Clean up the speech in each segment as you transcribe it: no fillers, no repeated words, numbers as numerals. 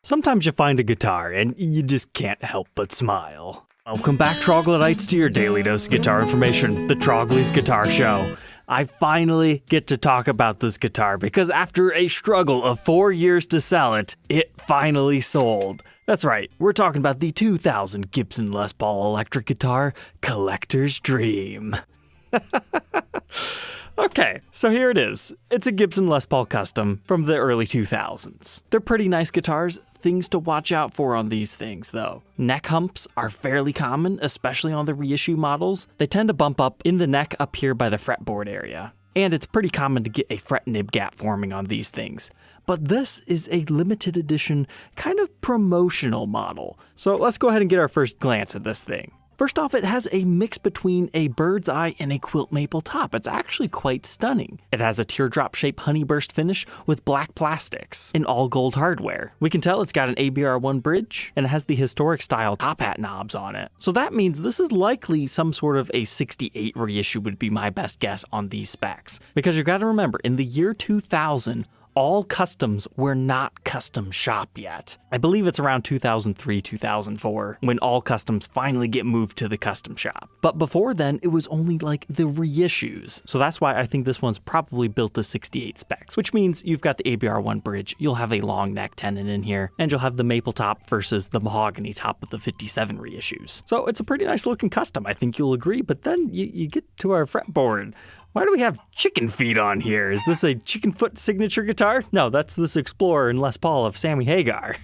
Sometimes you find a guitar and you just can't help but smile. Welcome back, troglodytes, to your daily dose of guitar information, the Trogly's Guitar Show. I finally get to talk about this guitar because after a struggle of 4 years to sell it, it finally sold. That's right, we're talking about the 2000 Gibson Les Paul electric guitar, Collector's Dream. Okay, so here it is. It's a Gibson Les Paul Custom from the early 2000s. They're pretty nice guitars. Things to watch out for on these things, though. Neck humps are fairly common, especially on the reissue models. They tend to bump up in the neck up here by the fretboard area. And it's pretty common to get a fret nib gap forming on these things. But this is a limited edition, kind of promotional model. So let's go ahead and get our first glance at this thing. First off, it has a mix between a bird's eye and a quilt maple top. It's actually quite stunning. It has a teardrop-shaped honeyburst finish with black plastics in all gold hardware. We can tell it's got an ABR1 bridge, and it has the historic style top hat knobs on it. So that means this is likely some sort of a 68 reissue would be my best guess on these specs. Because you've got to remember, in the year 2000, all customs were not custom shop yet. I believe it's around 2003, 2004 when all customs finally get moved to the custom shop. But before then, it was only like the reissues. So that's why I think this one's probably built to 68 specs, which means you've got the ABR1 bridge, you'll have a long neck tenon in here, and you'll have the maple top versus the mahogany top of the 57 reissues. So it's a pretty nice looking custom, I think you'll agree, but then you get to our fretboard. Why do we have chicken feet on here? Is this a chicken foot signature guitar? No, that's this Explorer in Les Paul of Sammy Hagar.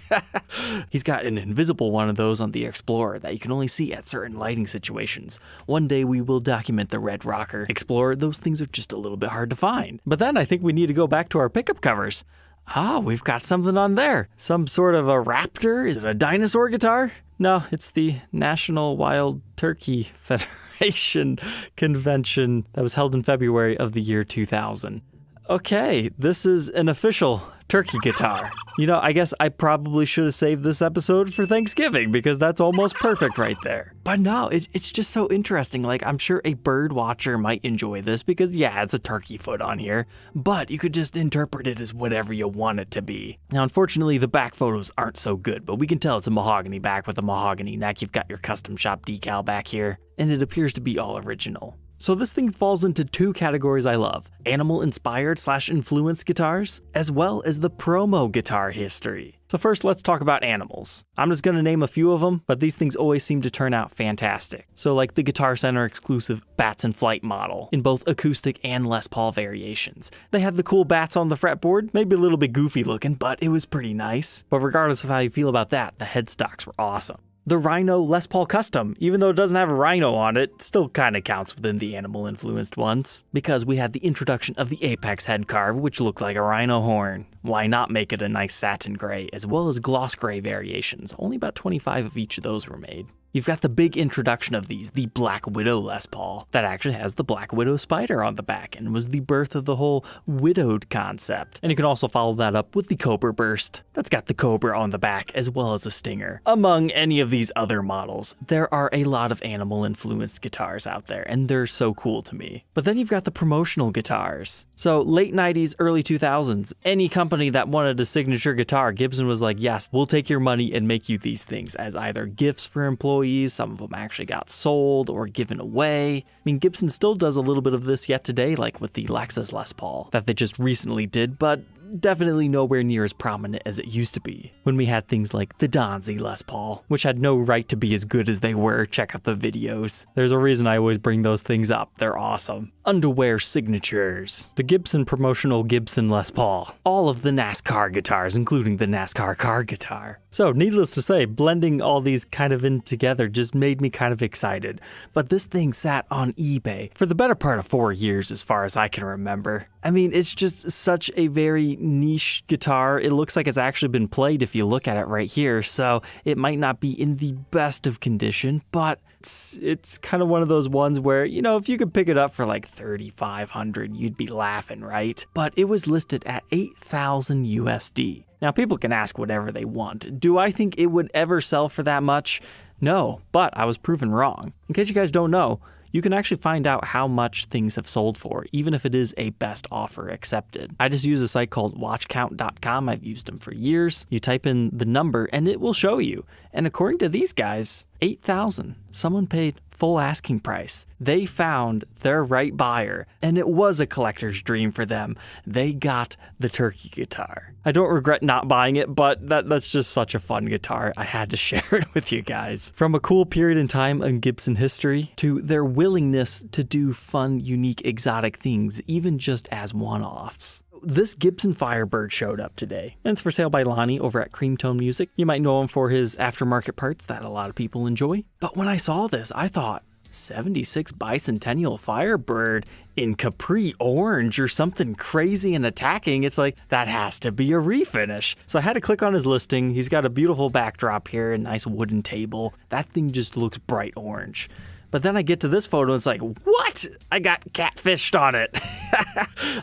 He's got an invisible one of those on the Explorer that you can only see at certain lighting situations. One day we will document the Red Rocker Explorer. Those things are just a little bit hard to find. But then I think we need to go back to our pickup covers. Ah, we've got something on there. Some sort of a raptor? Is it a dinosaur guitar? No, it's the National Wild Turkey Federation convention that was held in February of the year 2000. Okay, this is an official turkey guitar. You know, I guess I probably should have saved this episode for Thanksgiving because that's almost perfect right there. But no, it's just so interesting. Like, I'm sure a bird watcher might enjoy this because, yeah, it's a turkey foot on here, but you could just interpret it as whatever you want it to be. Now, unfortunately, the back photos aren't so good, but we can tell it's a mahogany back with a mahogany neck. You've got your custom shop decal back here, and it appears to be all original. So this thing falls into two categories I love: animal-inspired / influenced guitars, as well as the promo guitar history. So first, let's talk about animals. I'm just going to name a few of them, but these things always seem to turn out fantastic. So like the Guitar Center exclusive Bats in Flight model, in both acoustic and Les Paul variations. They had the cool bats on the fretboard, maybe a little bit goofy looking, but it was pretty nice. But regardless of how you feel about that, the headstocks were awesome. The Rhino Les Paul Custom, even though it doesn't have a rhino on it, still kind of counts within the animal-influenced ones, because we had the introduction of the Apex head carve, which looked like a rhino horn. Why not make it a nice satin gray, as well as gloss gray variations? Only about 25 of each of those were made. You've got the big introduction of these, the Black Widow Les Paul, that actually has the Black Widow spider on the back and was the birth of the whole widowed concept. And you can also follow that up with the Cobra burst. That's got the Cobra on the back as well as a stinger. Among any of these other models, there are a lot of animal-influenced guitars out there, and they're so cool to me. But then you've got the promotional guitars. So late 90s, early 2000s, any company that wanted a signature guitar, Gibson was like, yes, we'll take your money and make you these things as either gifts for employees. Some of them actually got sold or given away. I mean, Gibson still does a little bit of this yet today, like with the Lexus Les Paul that they just recently did, but definitely nowhere near as prominent as it used to be when we had things like the Donzi Les Paul, which had no right to be as good as they were. Check out the videos. There's a reason I always bring those things up. They're awesome. Underwear signatures. The Gibson promotional Gibson Les Paul. All of the NASCAR guitars, including the NASCAR car guitar. So needless to say, blending all these kind of in together just made me kind of excited. But this thing sat on eBay for the better part of 4 years as far as I can remember. I mean, it's just such a very niche guitar. It looks like it's actually been played if you look at it right here, so it might not be in the best of condition, but it's kind of one of those ones where, you know, if you could pick it up for like $3,500, you'd be laughing, right? But it was listed at $8,000 USD. Now, people can ask whatever they want. Do I think it would ever sell for that much? No, but I was proven wrong. In case you guys don't know, you can actually find out how much things have sold for, even if it is a best offer accepted. I just use a site called watchcount.com. I've used them for years. You type in the number and it will show you. And according to these guys, 8,000. Someone paid full asking price. They found their right buyer, and it was a collector's dream for them. They got the Turkey guitar. I don't regret not buying it, but that's just such a fun guitar. I had to share it with you guys. From a cool period in time in Gibson history to their willingness to do fun, unique, exotic things, even just as one-offs. This Gibson Firebird showed up today, and it's for sale by Lonnie over at Creamtone Music. You might know him for his aftermarket parts that a lot of people enjoy. But when I saw this, I thought, 76 Bicentennial Firebird in Capri Orange or something crazy and attacking. It's like, that has to be a refinish. So I had to click on his listing. He's got a beautiful backdrop here, a nice wooden table. That thing just looks bright orange. But then I get to this photo and it's like, what? I got catfished on it.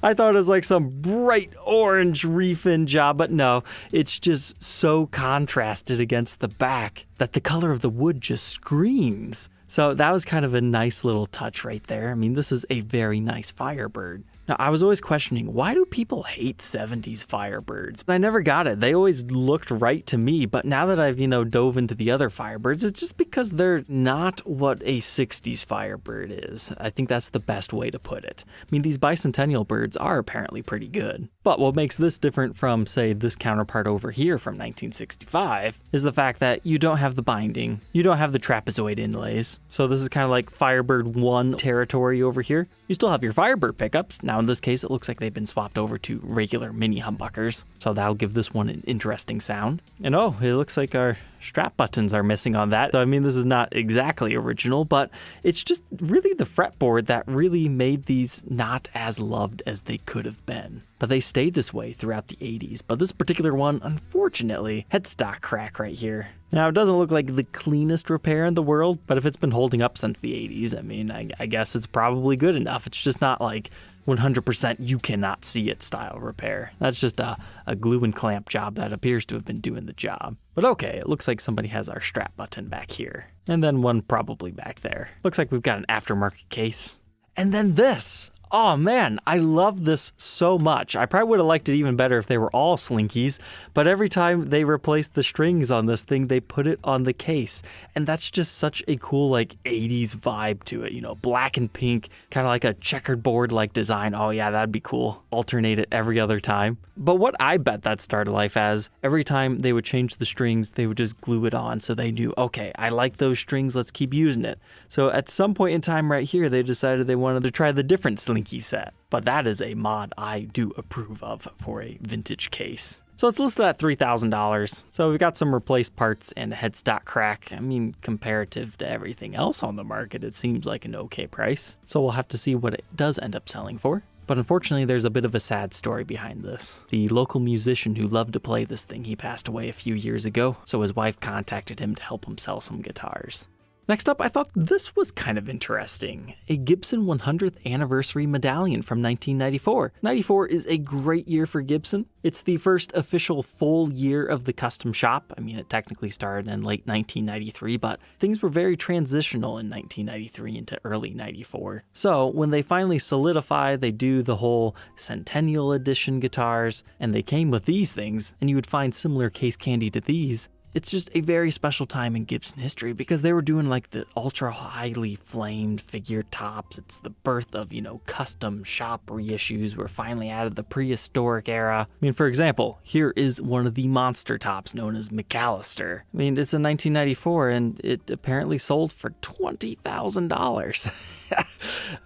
I thought it was like some bright orange refin job, but no, it's just so contrasted against the back that the color of the wood just screams. So that was kind of a nice little touch right there. I mean, this is a very nice Firebird. Now, I was always questioning, why do people hate 70s Firebirds? I never got it. They always looked right to me, but now that I've, dove into the other Firebirds, it's just because they're not what a 60s Firebird is. I think that's the best way to put it. I mean, these Bicentennial birds are apparently pretty good. But what makes this different from, say, this counterpart over here from 1965 is the fact that you don't have the binding, you don't have the trapezoid inlays. So this is kind of like Firebird 1 territory over here. You still have your Firebird pickups. Now in this case, it looks like they've been swapped over to regular mini humbuckers. So that'll give this one an interesting sound. And oh, it looks like our strap buttons are missing on that. I mean, this is not exactly original, but it's just really the fretboard that really made these not as loved as they could have been. But they stayed this way throughout the 80s. But this particular one, unfortunately, had stock crack right here. Now, it doesn't look like the cleanest repair in the world, but if it's been holding up since the 80s, I mean, I guess it's probably good enough. It's just not like 100% you cannot see it style repair. That's just a glue and clamp job that appears to have been doing the job. But okay, it looks like somebody has our strap button back here. And then one probably back there. Looks like we've got an aftermarket case. And then this. Oh man, I love this so much. I probably would have liked it even better if they were all Slinkies, but every time they replaced the strings on this thing, they put it on the case. And that's just such a cool, like, 80s vibe to it, black and pink, kind of like a checkered board-like design. Oh yeah, that'd be cool. Alternate it every other time. But what I bet that started life as, every time they would change the strings, they would just glue it on so they knew, okay, I like those strings, let's keep using it. So at some point in time right here, they decided they wanted to try the different Slinky set. But that is a mod I do approve of for a vintage case. So it's listed at $3,000. So we've got some replaced parts and a headstock crack. I mean, comparative to everything else on the market, it seems like an okay price. So we'll have to see what it does end up selling for. But unfortunately, there's a bit of a sad story behind this. The local musician who loved to play this thing, he passed away a few years ago. So his wife contacted him to help him sell some guitars. Next up, I thought this was kind of interesting. A Gibson 100th anniversary medallion from 1994. 94 is a great year for Gibson. It's the first official full year of the custom shop. I mean, it technically started in late 1993, but things were very transitional in 1993 into early 94. So when they finally solidify, they do the whole Centennial Edition guitars, and they came with these things, and you would find similar case candy to these. It's just a very special time in Gibson history because they were doing like the ultra highly flamed figure tops. It's the birth of, custom shop reissues. We're finally out of the prehistoric era. I mean, for example, here is one of the monster tops known as McAllister. I mean, it's in 1994 and it apparently sold for $20,000.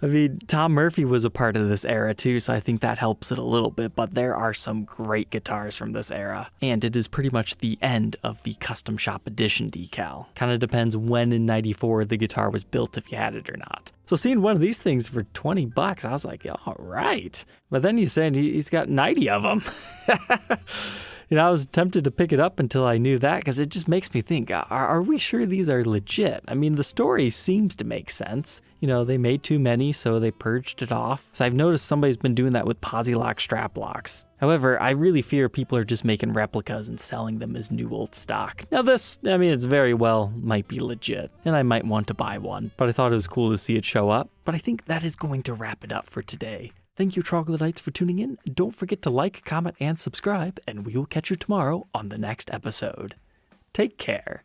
I mean, Tom Murphy was a part of this era too, so I think that helps it a little bit, but there are some great guitars from this era. And it is pretty much the end of the custom shop edition decal. Kind of depends when in 94 the guitar was built, if you had it or not. So seeing one of these things for $20, I was like, all right. But then you said he's got 90 of them. I was tempted to pick it up until I knew that, because it just makes me think, are we sure these are legit? I mean, the story seems to make sense. They made too many, so they purged it off. So I've noticed somebody's been doing that with posi lock strap locks. However, I really fear people are just making replicas and selling them as new old stock. Now this, it's very well might be legit, and I might want to buy one, but I thought it was cool to see it show up. But I think that is going to wrap it up for today. Thank you, Troglodytes, for tuning in. Don't forget to like, comment, and subscribe, and we will catch you tomorrow on the next episode. Take care.